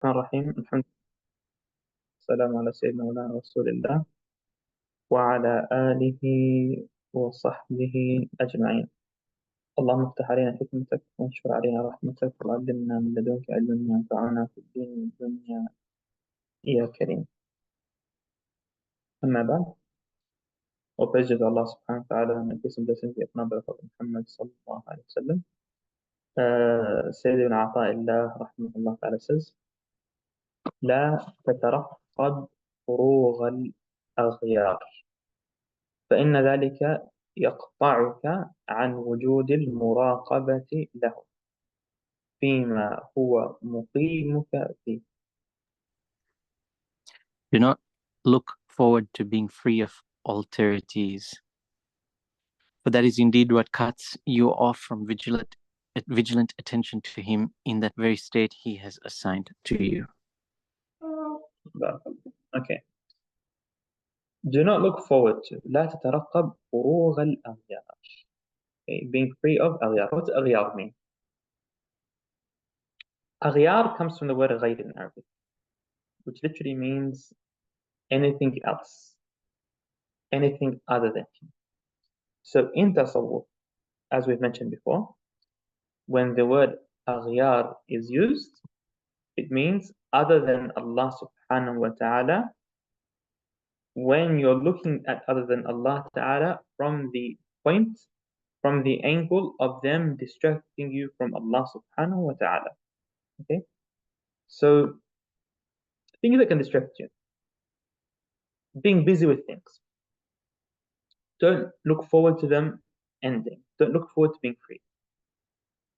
الرحمن الرحيم الحمد لله والسلام على سيدنا مولانا رسول الله وعلى آله وصحبه أجمعين. اللهم افتح علينا حكمتك وانشر علينا رحمتك وعلمنا من لدنك علما ينفعنا في الدين والدنيا يا كريم. أما بعد، وبجد الله سبحانه وتعالى أن يقسم بسنة إطناب رفض محمد صلى الله عليه وسلم. سيدنا عطاء الله رحمه الله تعالى says: لا تترقب فروغ الأغيار فإن ذلك يقطعك عن وجود المراقبة له فيما هو مقيمك فيه. Do not look forward to being free of alterities, for that is indeed what cuts you off from vigilant attention to him in that very state he has assigned to you. Okay. Do not look forward to. لا تترقب فروغ الأغيار. Okay. Being free of أغيار. What's أغيار mean? أغيار comes from the word غير in Arabic, which literally means anything else, anything other than him. So in tasawwuf, as we've mentioned before, when the word أغيار is used, it means other than Allah subhanahu wa ta'ala. When you're looking at other than Allah ta'ala from the angle of them distracting you from Allah subhanahu wa ta'ala. Okay? So things that can distract you. Being busy with things. Don't look forward to them ending. Don't look forward to being free.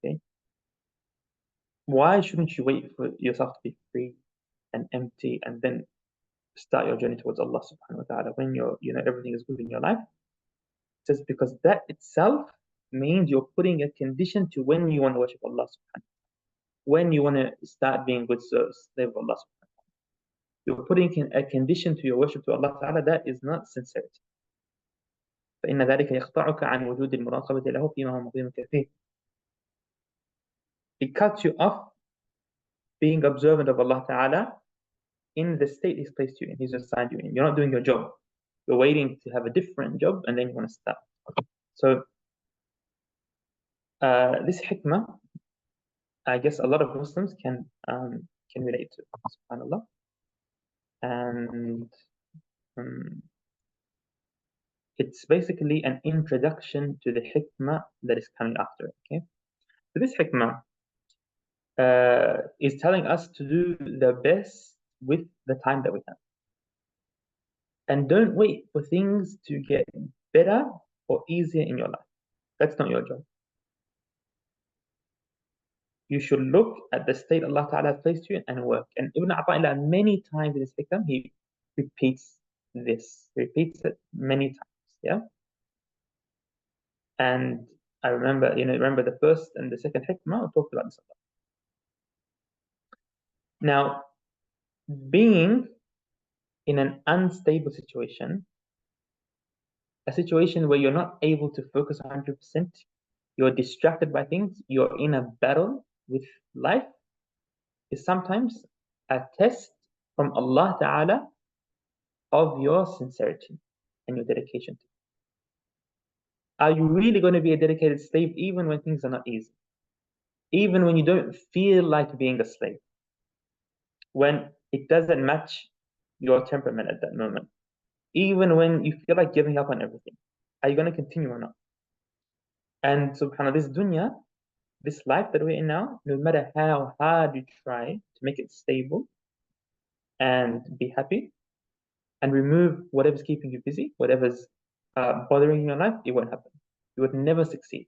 Okay? Why shouldn't you wait for yourself to be free and empty and then start your journey towards Allah subhanahu wa ta'ala when everything is good in your life? Just because that itself means you're putting a condition to when you want to worship Allah subhanahu wa ta'ala, when you want to start being good slave of Allah subhanahu wa ta'ala. You're putting a condition to your worship to Allah ta'ala that is not sincerity. فإن ذلك يقطعك عن وجود المراقبة له فيما هو مقيمك فيه. It cuts you off being observant of Allah ta'ala in the state He's placed you in, He's assigned you in. You're not doing your job. You're waiting to have a different job and then you want to start. So this hikmah, I guess a lot of Muslims can relate to, subhanAllah. And it's basically an introduction to the hikmah that is coming after. Okay, so this hikmah is telling us to do the best with the time that we have, and don't wait for things to get better or easier in your life. That's not your job. You should look at the state Allah Ta'ala has placed you in and work. And Ibn A'tā many times in his hikam, he repeats this. He repeats it many times. Yeah. And I remember, the first and the second hikmah, I talked about this a lot. Now, being in an unstable situation, a situation where you're not able to focus 100%, you're distracted by things, you're in a battle with life, is sometimes a test from Allah Ta'ala of your sincerity and your dedication to it. Are you really going to be a dedicated slave even when things are not easy? Even when you don't feel like being a slave? When it doesn't match your temperament at that moment? Even when you feel like giving up on everything? Are you going to continue or not? And subhanAllah, this dunya, this life that we're in now, no matter how hard you try to make it stable and be happy and remove whatever's keeping you busy, whatever's bothering you in your life, it won't happen. You would never succeed.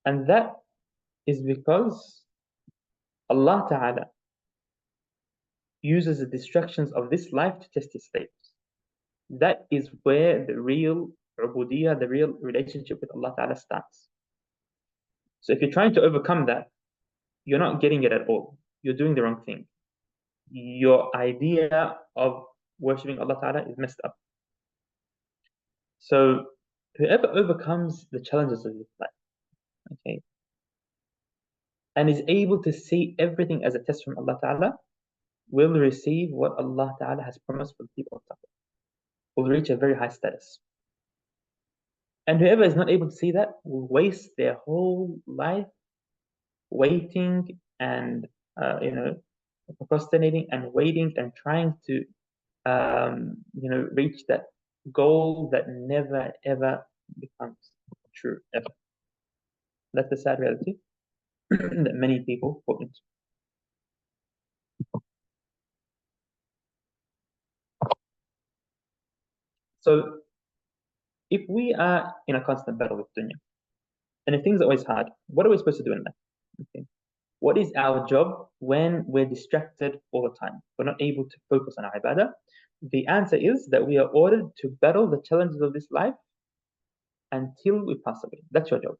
And that is because Allah Ta'ala uses the distractions of this life to test His slaves. That is where the real ubudiyah, the real relationship with Allah Ta'ala starts. So if you're trying to overcome that, you're not getting it at all. You're doing the wrong thing. Your idea of worshipping Allah Ta'ala is messed up. So whoever overcomes the challenges of this life, okay, and is able to see everything as a test from Allah Ta'ala will receive what Allah Ta'ala has promised for the people of Taqwa, will reach a very high status. And whoever is not able to see that will waste their whole life waiting and procrastinating and waiting and trying to reach that goal that never ever becomes true ever. That's the sad reality that many people fall into. So if we are in a constant battle with dunya, and if things are always hard, what are we supposed to do in life? Okay. What is our job when we're distracted all the time? We're not able to focus on our ibadah. The answer is that we are ordered to battle the challenges of this life until we pass away. That's your job.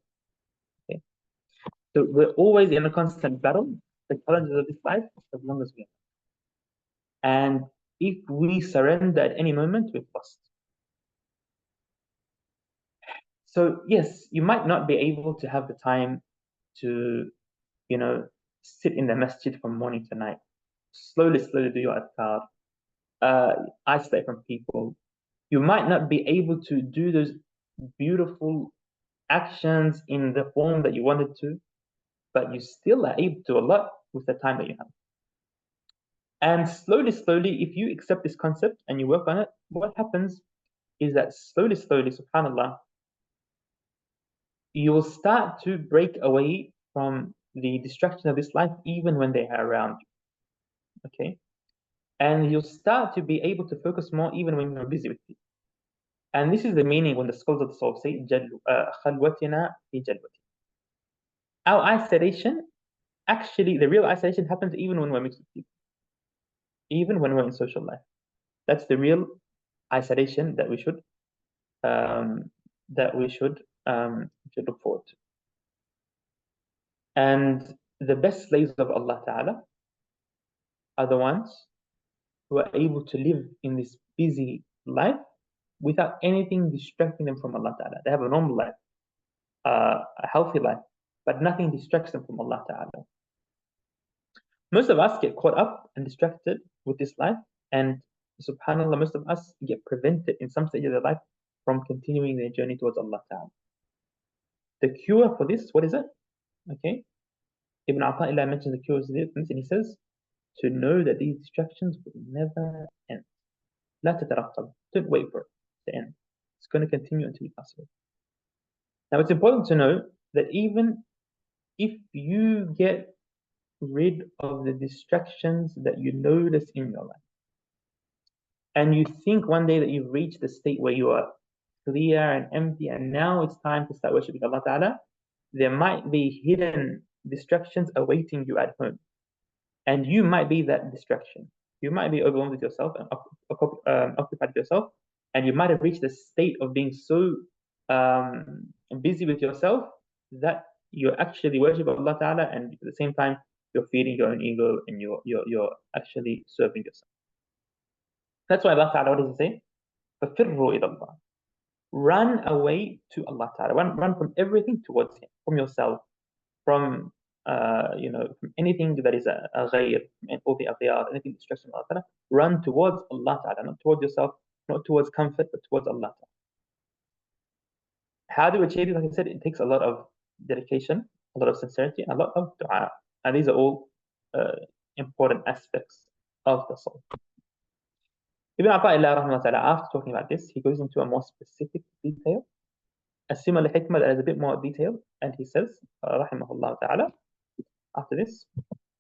Okay. So we're always in a constant battle, the challenges of this life, as long as we are. And if we surrender at any moment, we've lost. So yes, you might not be able to have the time to, sit in the masjid from morning to night. Slowly do your adhkar, isolate from people. You might not be able to do those beautiful actions in the form that you wanted to, but you still are able to do a lot with the time that you have. And slowly, if you accept this concept and you work on it, what happens is that slowly, subhanAllah, you will start to break away from the distraction of this life even when they are around you. Okay? And you'll start to be able to focus more even when you're busy with people. And this is the meaning when the scholars of the soul say, خَلْوَتِنَا فِي جَلْوَتِنَا. Our isolation, actually, the real isolation happens even when we're mixed with people, even when we're in social life. That's the real isolation that we should look forward to. And the best slaves of Allah Ta'ala are the ones who are able to live in this busy life without anything distracting them from Allah Ta'ala. They have a normal life, a healthy life, but nothing distracts them from Allah Ta'ala. Most of us get caught up and distracted with this life, and subhanAllah, most of us get prevented in some stage of their life from continuing their journey towards Allah Ta'ala. The cure for this, what is it? Okay. Ibn Āṭā mentions the cure is this, and he says, to know that these distractions will never end. لا تترقب. Don't wait for it to end. It's going to continue until you pass away. Now, it's important to know that even if you get rid of the distractions that you notice in your life, and you think one day that you've reached the state where you are clear and empty, and now it's time to start worshiping Allah Ta'ala, there might be hidden distractions awaiting you at home. And you might be that distraction. You might be overwhelmed with yourself and occupied with yourself, and you might have reached the state of being so busy with yourself that you're actually worshiping Allah Ta'ala, and at the same time you're feeding your own ego and you're actually serving yourself. That's why Allah Ta'ala, what does he say? فَفِرُّوا إِلَى اللَّهِ. Run away to Allah Ta'ala. Run from everything towards Him, from yourself, from from anything that is a ghayr, and all the aghyar, anything distraction Allah Ta'ala. Run towards Allah Ta'ala, not towards yourself, not towards comfort, but towards Allah Ta'ala. How do we achieve it? Like I said, it takes a lot of dedication, a lot of sincerity, and a lot of dua. And these are all important aspects of the soul. Ibn Āṭā, after talking about this, he goes into a more specific detail, a similar hikmah that is a bit more detailed, and he says, rahimahullah ta'ala, after this,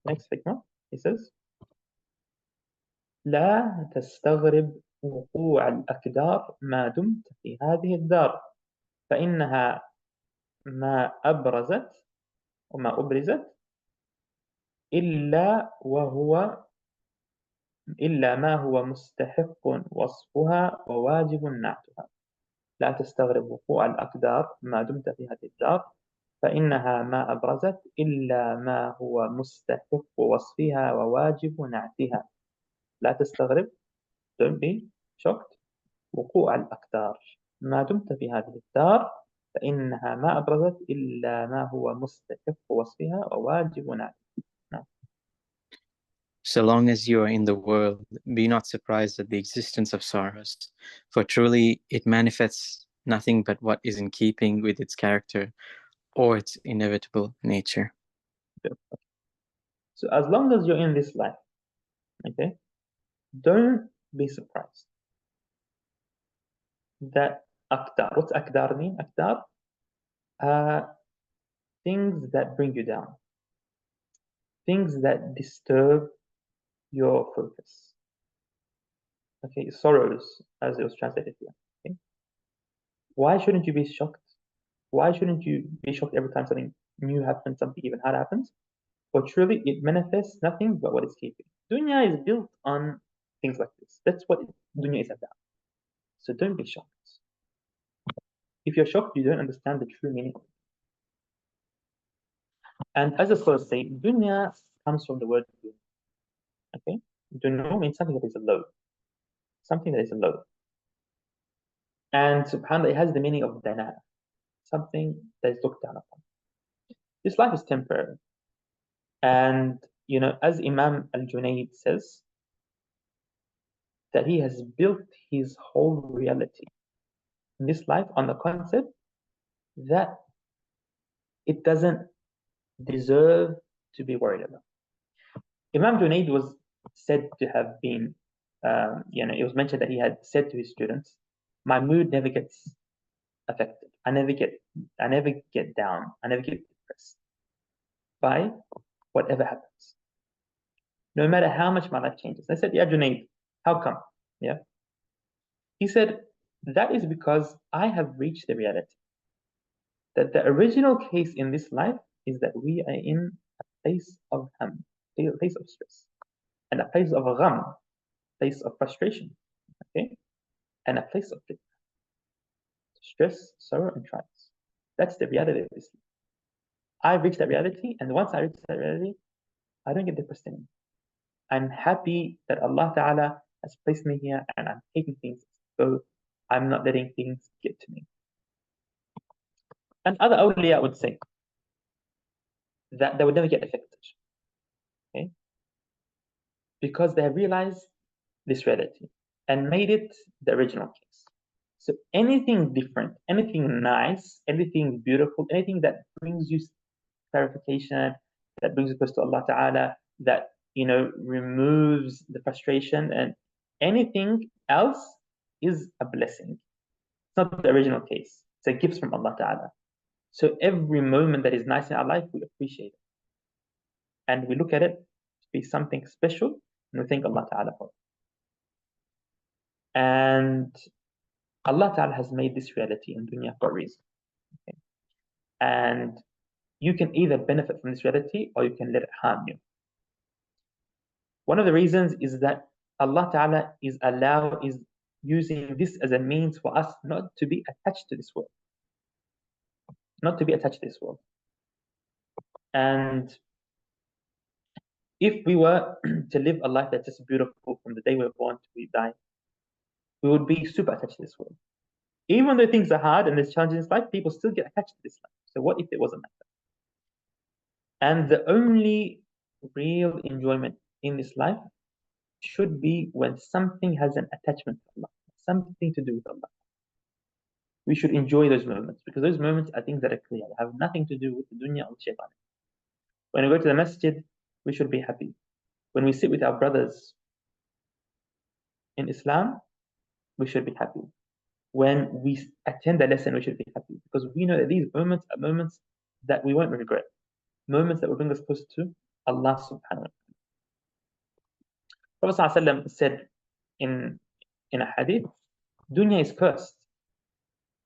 next hikmah, he says, لا تستغرب وقوع الأكدار ما دمت في هذه الدار فإنها ما أبرزت وما أبرزت إلا ما هو مستحق وصفها وواجب نعتها. لا تستغرب وقوع الأقدار ما دمت في هذه الدار فإنها ما أبرزت إلا ما هو مستحق وصفها وواجب نعتها. لا تستغرب, don't be shocked, وقوع الأقدار ما دمت في هذه الدار فإنها ما أبرزت إلا ما هو مستحق وصفها وواجب عليه. So long as you are in the world, be not surprised at the existence of sorrows, for truly it manifests nothing but what is in keeping with its character or its inevitable nature. So as long as you're in this life, okay, don't be surprised that aqdar. What's aqdar mean? Aqdar are things that bring you down, things that disturb your focus. Okay, sorrows, as it was translated here. Okay? Why shouldn't you be shocked? Why shouldn't you be shocked every time something new happens, something even hard happens? For truly, it manifests nothing but what is keeping. Dunya is built on things like this. That's what dunya is about. So don't be shocked. If you're shocked, you don't understand the true meaning of it. And as the scholars say, dunya comes from the word dun. Okay? Dunya means something that is low. Something that is low. And subhanAllah, it has the meaning of dana, something that is looked down upon. This life is temporary. And, as Imam al-Junayd says, that he has built his whole reality in this life on the concept that it doesn't deserve to be worried about. Imam Junayd was said to have been, it was mentioned that he had said to his students, my mood never gets affected. I never get down. I never get depressed by whatever happens. No matter how much my life changes. I said, yeah, Junayd, how come? Yeah. He said, that is because I have reached the reality that the original case in this life is that we are in a place of ham, a place of stress, and a place of gham, place of frustration, okay, and a place of stress, sorrow, and trials. That's the reality of this life. I reached that reality, and once I reach that reality, I don't get depressed anymore. I'm happy that Allah Ta'ala has placed me here, and I'm taking things go. I'm not letting things get to me. And other awliya would say that they would never get affected, okay? Because they have realized this reality and made it the original case. So anything different, anything nice, anything beautiful, anything that brings you clarification, that brings you close to Allah Ta'ala, that removes the frustration, and anything else is a blessing. It's not the original case. It's a gift from Allah Ta'ala. So every moment that is nice in our life, we appreciate it. And we look at it to be something special, and we thank Allah Ta'ala for it. And Allah Ta'ala has made this reality in dunya for a reason. Okay? And you can either benefit from this reality or you can let it harm you. One of the reasons is that Allah Ta'ala is using this as a means for us not to be attached to this world. Not to be attached to this world. And if we were to live a life that's just beautiful from the day we're born to we die, we would be super attached to this world. Even though things are hard and there's challenges in life, people still get attached to this life. So what if it wasn't like that? And the only real enjoyment in this life should be when something has an attachment to Allah, something to do with Allah. We should enjoy those moments because those moments are things that are clear, have nothing to do with the dunya or shaitan. When we go to the masjid, we should be happy. When we sit with our brothers in Islam, we should be happy. When we attend a lesson, we should be happy because we know that these moments are moments that we won't regret, moments that will bring us closer to Allah subhanahu wa ta'ala. Prophet ﷺ said in a hadith, dunya is cursed.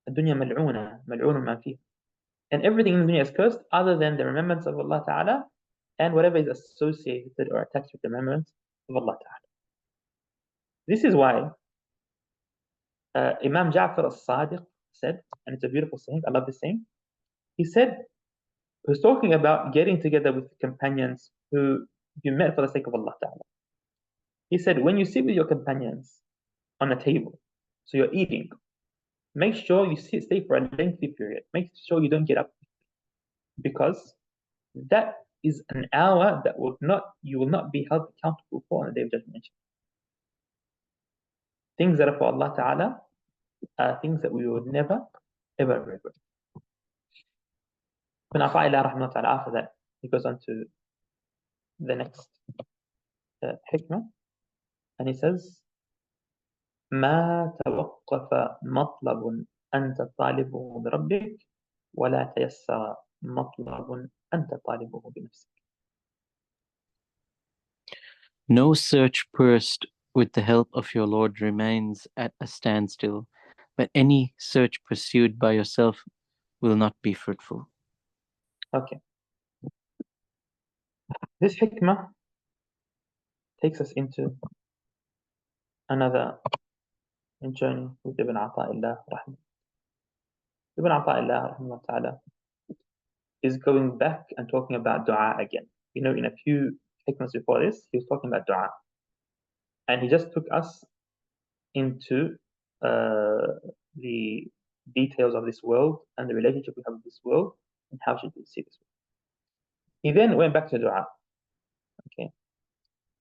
Dunya mal'una, mal'una ma fiha. And everything in the dunya is cursed other than the remembrance of Allah Ta'ala and whatever is associated or attached with the remembrance of Allah Ta'ala. This is why Imam Ja'far al-Sadiq said, and it's a beautiful saying, I love this saying, he said, he was talking about getting together with companions who you met for the sake of Allah Ta'ala. He said, when you sit with your companions on a table, so you're eating, make sure you stay for a lengthy period. Make sure you don't get up, because that is an hour that you will not be held accountable for on the Day of Judgment. Things that are for Allah Ta'ala are things that we would never, ever regret. After that, he goes on to the next hikmah, and he says, ما توقف مطلب أنت طالبه بربك ولا تيسر مطلب أنت طالبه بنفسك. No search pursued with the help of your Lord remains at a standstill, but any search pursued by yourself will not be fruitful. Okay. This hikmah takes us into another journey with Ibn ʿAṭā Ibn Āṭā is going back and talking about dua again. You know, in a few hikmahs before this, he was talking about dua. And he just took us into the details of this world and the relationship we have with this world and how should we see this world. He then went back to dua. Okay.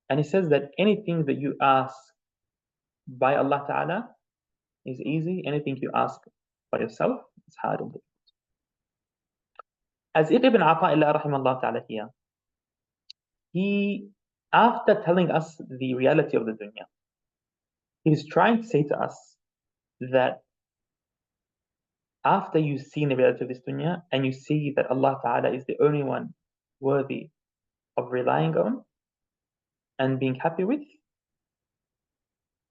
And he says that anything that you ask by Allah Ta'ala is easy. Anything you ask by yourself is hard and difficult. As if Ibn Āṭā here, he, after telling us the reality of the dunya, he's trying to say to us that after you've seen the reality of this dunya and you see that Allah Ta'ala is the only one worthy of relying on and being happy with,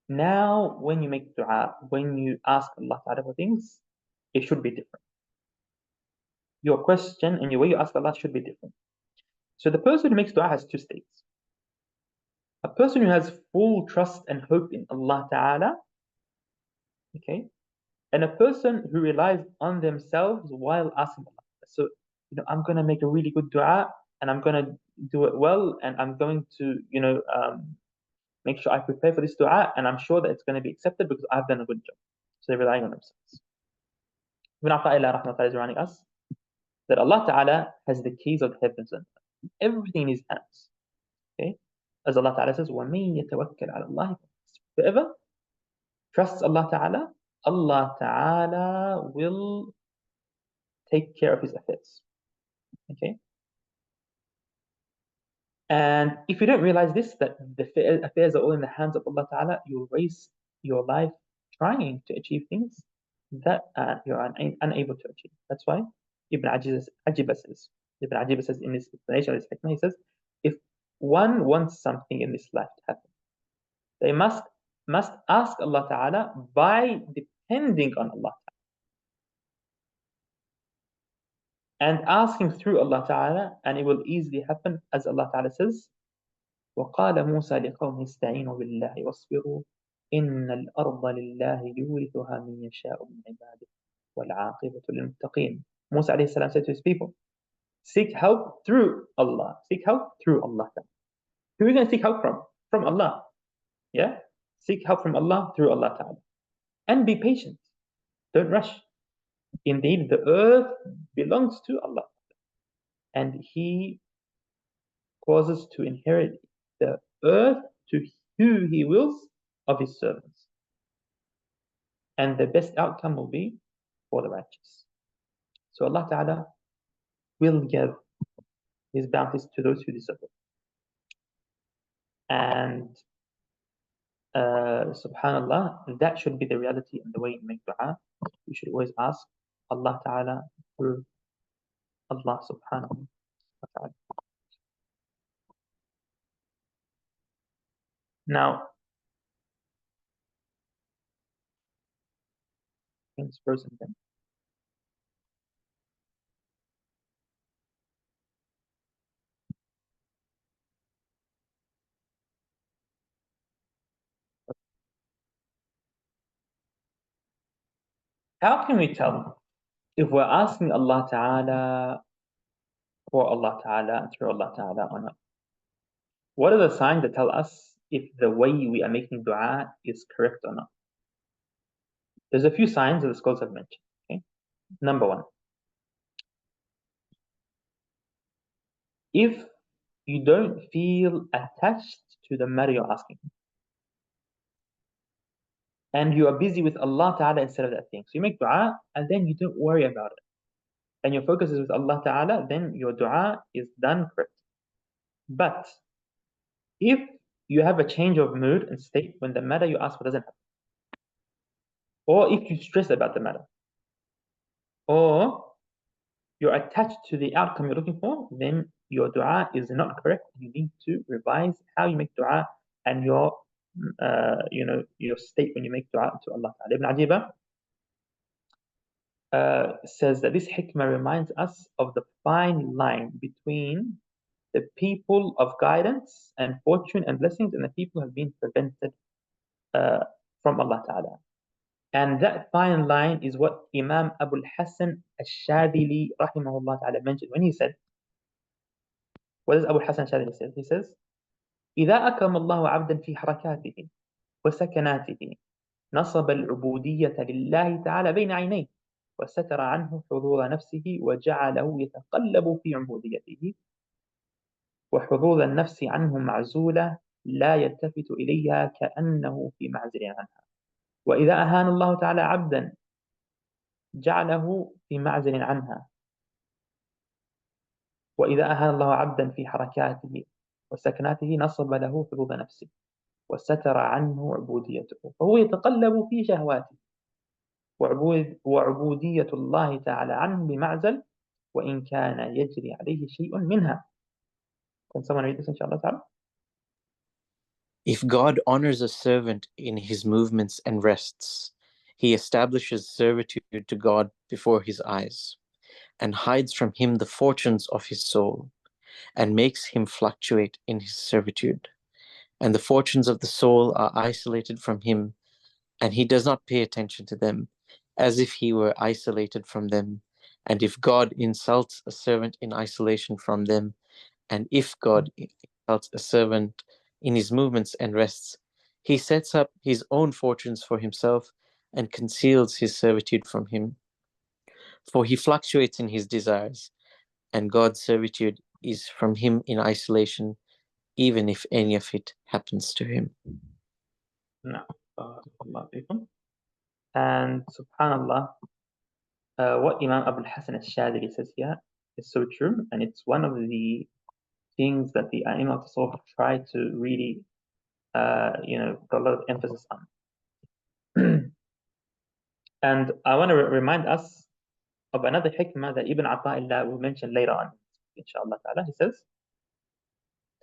now when you make dua, when you ask Allah Ta'ala for things, it should be different. Your question and the way you ask Allah should be different. So the person who makes dua has two states. A person who has full trust and hope in Allah Ta'ala, okay, and a person who relies on themselves while asking Allah. So, I'm going to make a really good dua and I'm going to do it well and I'm going to, make sure I prepare for this dua and I'm sure that it's going to be accepted because I've done a good job. So they're relying on themselves. Ibn Āṭā is reminding us that Allah Ta'ala has the keys of the heavens and everything in His hands. Okay? As Allah Ta'ala says, وَمَن يَتَوَكَّلْ عَلَى اللَّهِ. Whoever trusts Allah Ta'ala, Allah Ta'ala will take care of his affairs. Okay? And if you don't realize this, that the affairs are all in the hands of Allah Ta'ala, you'll waste your life trying to achieve things that you're unable to achieve. That's why Ibn Ajibah says in his explanation of this hikmah, he says, if one wants something in this life to happen, they must ask Allah Ta'ala by depending on Allah Ta'ala and asking through Allah Ta'ala, and it will easily happen, as Allah Ta'ala says, وَقَالَ مُوسَى لِقَوْمِهِ اسْتَعِينُوا بِاللَّهِ وَاصْبِرُوا إِنَّ الْأَرْضَ لِلَّهِ يُورِثُهَا مِن يَشَاءُ مِنْ عِبَادِهِ وَالْعَاقِبَةُ لِلْمُتَّقِينَ. Musa alayhi salam said to his people, seek help through Allah. Seek help through Allah. Who are you going to seek help from? From Allah. Yeah? Seek help from Allah through Allah Ta'ala. And be patient. Don't rush. Indeed, the earth belongs to Allah. And He causes to inherit the earth to who He wills of His servants. And the best outcome will be for the righteous. So Allah Ta'ala will give His bounties to those who deserve it. And subhanallah, that should be the reality and the way you make dua. You should always ask Allah Ta'ala through Allah subhanahu wa ta'ala. Now, things frozen then. How can we tell if we're asking Allah Ta'ala for Allah Ta'ala and through Allah Ta'ala or not? What are the signs that tell us if the way we are making dua is correct or not? There's a few signs that the scholars have mentioned. Okay? Number one, if you don't feel attached to the matter you're asking, and you are busy with Allah Ta'ala instead of that thing. So you make dua and then you don't worry about it. And your focus is with Allah Ta'ala, then your dua is done correctly. But if you have a change of mood and state when the matter you ask for doesn't happen, or if you stress about the matter, or you're attached to the outcome you're looking for, then your dua is not correct. You need to revise how you make dua and your your state when you make dua to Allah Ta'ala. Ibn Ajiba says that this hikmah reminds us of the fine line between the people of guidance and fortune and blessings and the people who have been prevented from Allah Ta'ala. And that fine line is what Imam Abu al-Hasan al-Shadili rahimahullah ta'ala mentioned when he said, what does Abu al-Hasan al-Shadili say? He says, إذا أكرم الله عبدا في حركاته وسكناته نصب العبودية لله تعالى بين عينيه وستر عنه حظوظ نفسه وجعله يتقلب في عبوديته وحظوظ النفس عنه معزولة لا يلتفت إليها كأنه في معزل عنها وإذا أهان الله تعالى عبدا جعله في معزل عنها وإذا أهان الله عبدا في حركاته وسكناته نصب له حظوظ نفسه وستر عنه عبوديته فهو يتقلب في شهواته وعبودية الله تعالى عنه بمعزل وإن كان يجري عليه شيء منها. Can someone read this inshallah ta'ala? If God honors a servant in his movements and rests, he establishes servitude to God before his eyes, and hides from him the fortunes of his soul, and makes him fluctuate in his servitude. And the fortunes of the soul are isolated from him, and he does not pay attention to them, as if he were isolated from them. And if God insults a servant in isolation from them, and if God insults a servant in his movements and rests, he sets up his own fortunes for himself and conceals his servitude from him. For he fluctuates in his desires, and God's servitude is from him in isolation, even if any of it happens to him. No. And subhanallah, what Imam Abu al-Hasan al-Shadili says here is so true, and it's one of the things that the A'imah of Tasawwuf try to really put a lot of emphasis on. And I want to remind us of another hikmah that Ibn Āṭā will mention later on, inshallah ta'ala. He says,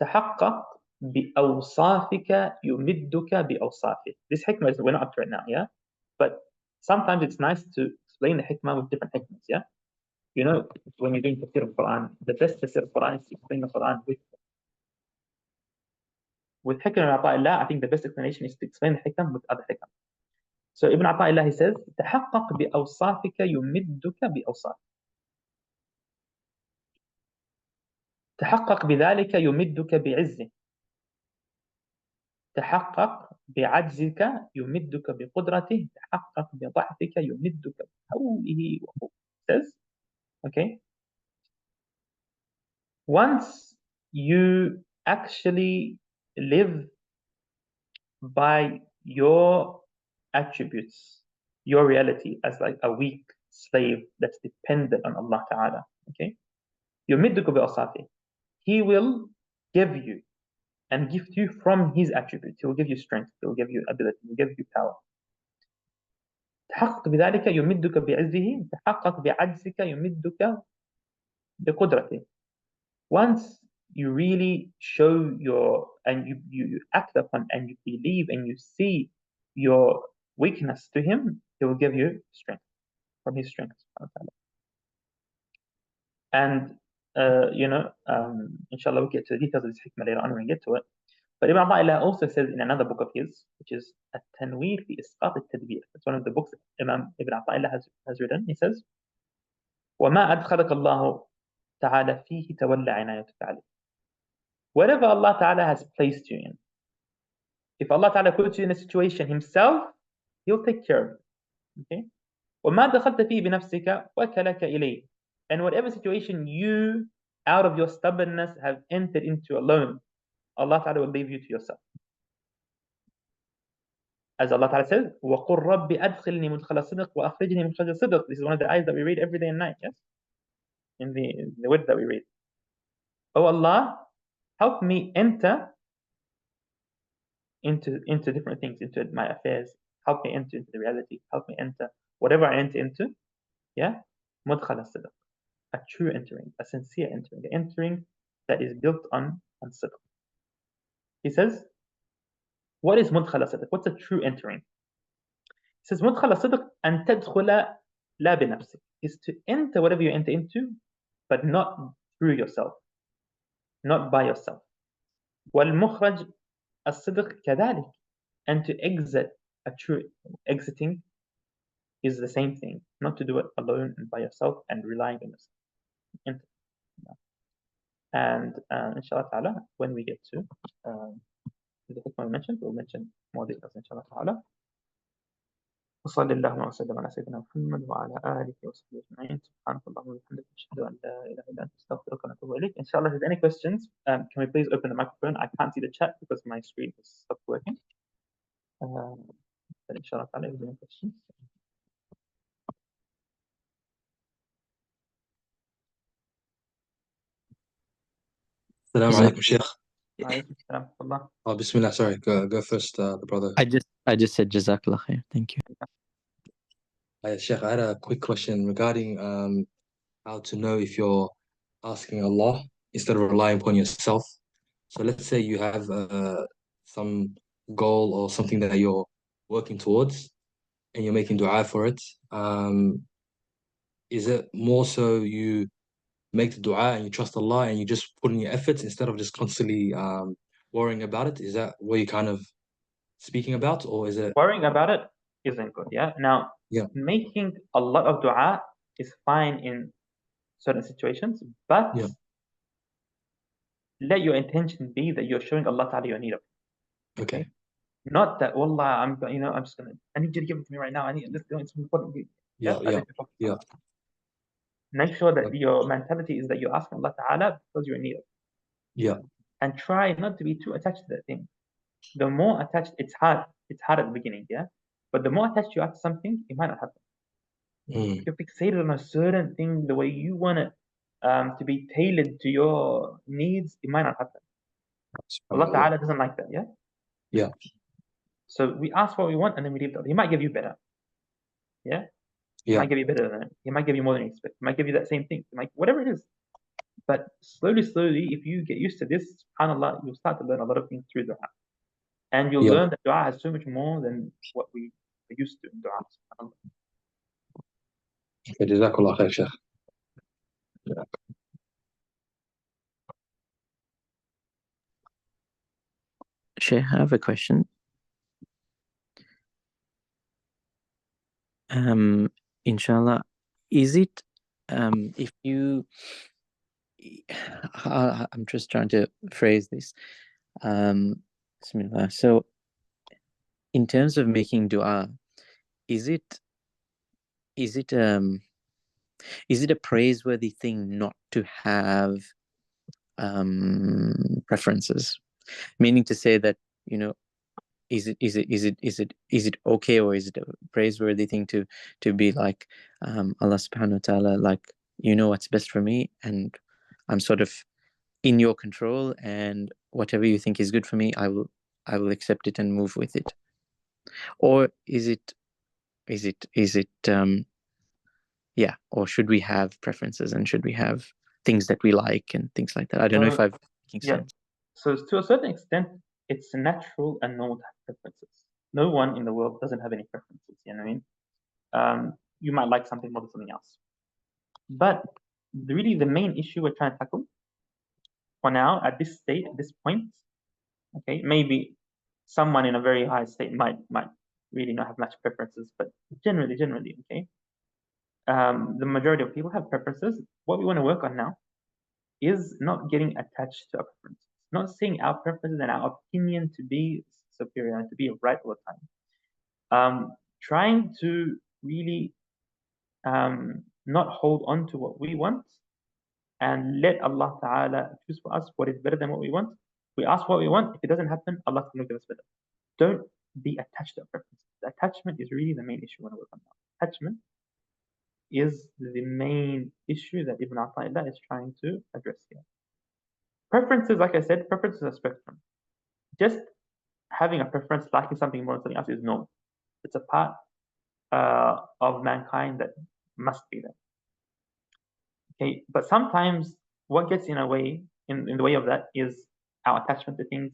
تحقق بأوصافك يمدك بأوصافه. This hikmah is, we're not up to it now, yeah? But sometimes it's nice to explain the hikmah with different hikmahs, yeah? You know, when you're doing tafsir al-Quran, the best tafsir al-Quran is to explain the Quran with hikmah a'ṭā, I think the best explanation is to explain the hikmah with other hikmah. So Ibn Āṭā he says, تحقق بأوصافك يمدك بأوصافه. تحقق بذلك يمدك بعزه. تحقق بعجزك يمدك بقدرته. تحقق بضعفك يمدك بحوله وقوته. Says, okay, once you actually live by your attributes, your reality as like a weak slave that's dependent on Allah Ta'ala, okay, يمدك بأوصافه. He will give you and gift you from his attributes. He will give you strength, he will give you ability, he will give you power. تحقق بذلك يمدك بعزه. تحقق بعجزك يمدك بقدرته. Once you really show your, and you act upon and you believe and you see your weakness to him, he will give you strength from his strength. And inshallah we'll get to the details of this hikmah later on when we get to it. But Ibn Āṭā also says in another book of his, which is At-Tanwīr fi Isqāt al-Tadbīr. It's one of the books that Imam Ibn Āṭā has written. He says, وَمَا أَدْخَلَكَ اللَّهُ تَعَالَى فِيهِ تَوَلَّى عِنَايَتُكَ عَلَيْهِ. Whatever Allah Ta'ala has placed you in, if Allah Ta'ala puts you in a situation himself, he'll take care of it. Okay? وَمَا دَخَلْتَ فِيهِ بِنَفْسِكَ وَكَلَكَ إِلَيْهِ. And whatever situation you, out of your stubbornness, have entered into alone, Allah Ta'ala will leave you to yourself. As Allah Ta'ala says, وَقُلْ رَبِّ أَدْخِلْنِي مُدْخَلَ صِدْقٍ وَأَخْرِجْنِي مُخْرَجَ صِدْقٍ. This is one of the ayahs that we read every day and night, yes? In the word that we read. Oh Allah, help me enter into different things, into my affairs. Help me enter into the reality. Help me enter whatever I enter into. Yeah? مُدْخَلَ صِدْقٍ. A true entering, a sincere entering, the entering that is built on sidq. He says, what is مُدْخَلَ صِدْق? What's a true entering? He says, مُدْخَلَ صِدْق أن تدخل لا بنفسك, is to enter whatever you enter into, but not through yourself, not by yourself. والمخرج الصدق كذلك, and to exit, a true exiting, is the same thing, not to do it alone and by yourself and relying on yourself. And inshallah ta'ala, when we get to the hikmah we mentioned, we'll mention more details inshallah ta'ala. وصلى الله وسلم على سيدنا محمد وعلى آله وصحبه أجمعين. سبحانك اللهم وبحمدك أشهد أن لا إله إلا أنت أستغفرك ونتوب إليك. Inshallah, if there's any questions, can we please open the microphone? I can't see the chat because my screen has stopped working. But inshallah ta'ala, if there's any questions. Assalamu alaikum, Shaykh. Alaykum assalam wa rahmatullah. Oh, Bismillah, sorry. Go first, the brother. I just said Jazakallah khair. Thank you. Shaykh, I had a quick question regarding how to know if you're asking Allah instead of relying upon yourself. So let's say you have some goal or something that you're working towards and you're making dua for it. Is it more so you make the dua and you trust Allah and you just put in your efforts instead of just constantly worrying about it? Is that what you're kind of speaking about, or is it worrying about it isn't good? Yeah. Now, making a lot of dua is fine in certain situations, but let your intention be that you're showing Allah Ta'ala your need of it. Okay. Not that, wallah, I'm just gonna, I need you to give it to me right now. I need this. It's important. Yeah. Make sure that your mentality is that you're asking Allah Ta'ala because you're in need of it. Yeah. And try not to be too attached to that thing. The more attached, it's hard. It's hard at the beginning, yeah. But the more attached you are to something, it might not happen. If you're fixated on a certain thing, the way you want it to be tailored to your needs, it might not happen. Allah Ta'ala doesn't like that, yeah? Yeah. So we ask what we want and then we leave it. He might give you better. Yeah? He might give you better than it. He might give you more than you expect. He might give you that same thing. He might, whatever it is. But slowly, if you get used to this, subhanAllah, you'll start to learn a lot of things through dua. And you'll learn that dua has so much more than what we are used to in dua. Okay, Jazakallah khair, Shaykh. Shaykh, I have a question. Inshallah, is it if you I'm just trying to phrase this. Bismillah. So in terms of making dua, is it a praiseworthy thing not to have preferences? Meaning to say that, is it okay, or is it a praiseworthy thing to be like, Allah subhanahu wa ta'ala, like, you know what's best for me and I'm sort of in your control, and whatever you think is good for me, I will accept it and move with it? Or is it or should we have preferences, and should we have things that we like and things like that? I don't know if I'm making sense. So to a certain extent, it's natural and normal to have preferences. No one in the world doesn't have any preferences, you know what I mean? You might like something more than something else. But really the main issue we're trying to tackle for now, at this state, at this point, okay, maybe someone in a very high state might really not have much preferences, but generally, okay, the majority of people have preferences. What we want to work on now is not getting attached to our preferences, not seeing our preferences and our opinion to be superior and to be right all the time. Trying to really not hold on to what we want and let Allah Ta'ala choose for us what is better than what we want. We ask what we want. If it doesn't happen, Allah will give us better. Don't be attached to a preference. The attachment is really the main issue when we come down. Attachment is the main issue that Ibn Ata'illah is trying to address here. Preferences, like I said, preferences are a spectrum. Just having a preference, liking something more than something else, is normal. It's a part of mankind that must be there. Okay, but sometimes what gets in the way of that is our attachment to things,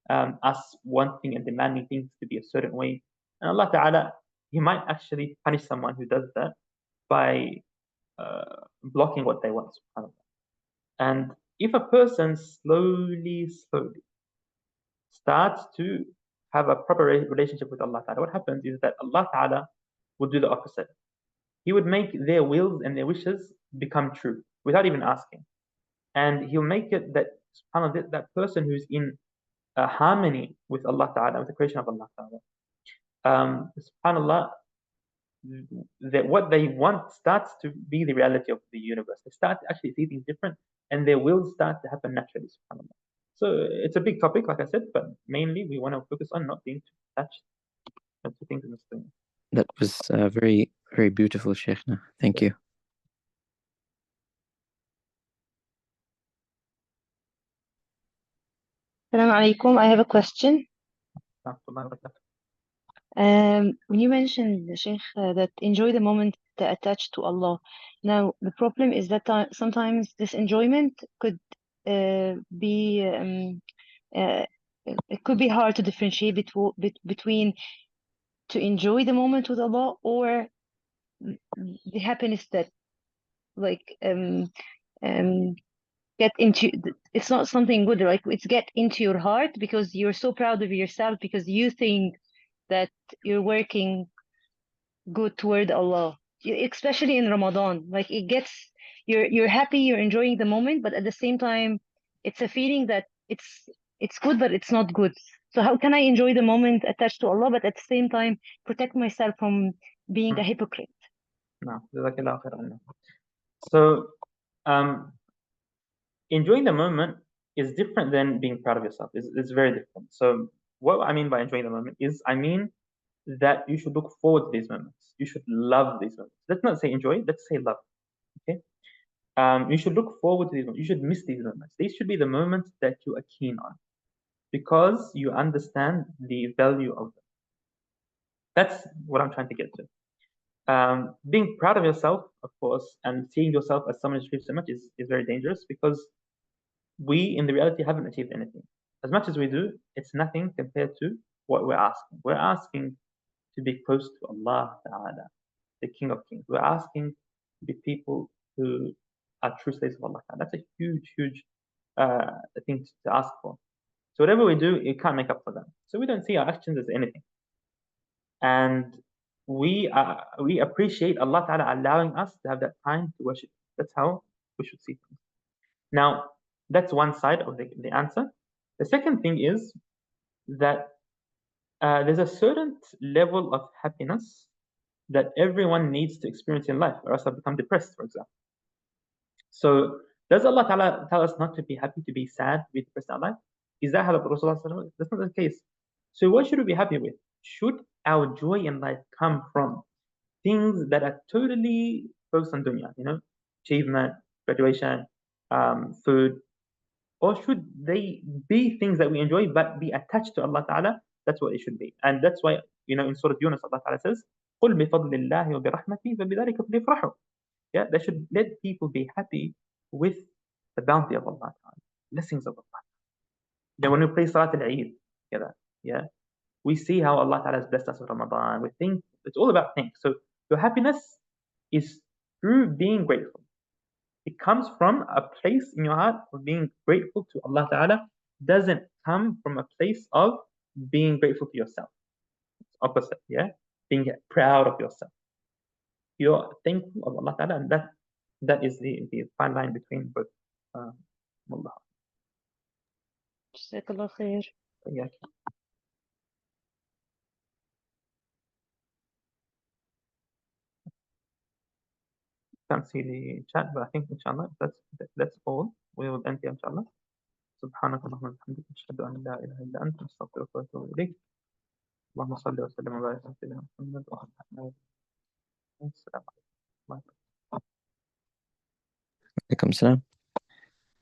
us wanting and demanding things to be a certain way. And Allah Ta'ala, He might actually punish someone who does that by blocking what they want. And if a person slowly starts to have a proper relationship with Allah Ta'ala, what happens is that Allah Ta'ala will do the opposite. He would make their wills and their wishes become true without even asking. And He'll make it that that person who's in harmony with Allah Ta'ala, with the creation of Allah Ta'ala, subhanAllah, that what they want starts to be the reality of the universe. They start to actually see things different, and their will start to happen naturally, subhanAllah. So it's a big topic, like I said, but mainly we want to focus on not being too attached to things in this thing. That was very, very beautiful, Shaykhna. Thank you. Assalamu alaikum. I have a question. When you mentioned, Sheikh, that enjoy the moment attached to Allah. Now, the problem is that sometimes this enjoyment could be it could be hard to differentiate between to enjoy the moment with Allah or the happiness that get into. It's not something good, like it's get into your heart because you're so proud of yourself because you think that you're working good toward Allah, especially in Ramadan. Like it gets, you're happy, you're enjoying the moment, but at the same time, it's a feeling that it's good, but it's not good. So how can I enjoy the moment attached to Allah, but at the same time protect myself from being a hypocrite? No, so enjoying the moment is different than being proud of yourself. It's very different. So what I mean by enjoying the moment is, I mean that you should look forward to these moments. You should love these moments. Let's not say enjoy, let's say love. Okay? You should look forward to these moments. You should miss these moments. These should be the moments that you are keen on because you understand the value of them. That's what I'm trying to get to. Being proud of yourself, of course, and seeing yourself as someone who achieves so much is very dangerous because we, in the reality, haven't achieved anything. As much as we do, it's nothing compared to what we're asking. We're asking to be close to Allah Ta'ala, the King of Kings. We're asking to be people who are true slaves of Allah Ta'ala. That's a huge, huge thing to ask for. So whatever we do, it can't make up for that. So we don't see our actions as anything. And we appreciate Allah Ta'ala allowing us to have that time to worship. That's how we should see things. Now, that's one side of the answer. The second thing is that there's a certain level of happiness that everyone needs to experience in life, or else I'll become depressed, for example. So does Allah Ta'ala tell us not to be happy, to be sad, to be depressed in our life? Is that how the Rasulullah said? That's not the case. So what should we be happy with? Should our joy in life come from things that are totally focused on dunya, achievement, graduation, food, or should they be things that we enjoy but be attached to Allah Ta'ala? That's what it should be. And that's why, in Surah Yunus, Allah Ta'ala says, قُلْ بِفَضْلِ اللَّهِ وَبِرَحْمَتِهِ فَبِذَلِكَ فَلْيَفْرَحُوا. Yeah, they should let people be happy with the bounty of Allah Ta'ala, blessings of Allah. Then when we play Salat al-Eid together, we see how Allah Ta'ala has blessed us with Ramadan. We think it's all about things. So your happiness is through being grateful. It comes from a place in your heart of being grateful to Allah Ta'ala. Doesn't come from a place of being grateful to yourself. It's opposite, being proud of yourself. You're thankful of Allah Ta'ala, and that is the fine line between both. Allah. Jazakallah khair. Yeah. can't see the chat, but I think inshallah that's all. We will end here inshallah. سبحانك اللهم وبحمدك أشهد أن لا إله إلا أنت أستغفرك وأتوب إليك. اللهم صل وسلم وبارك على سيدنا محمد وعلى آله وصحبه. السلام عليكم. Alaikum salam.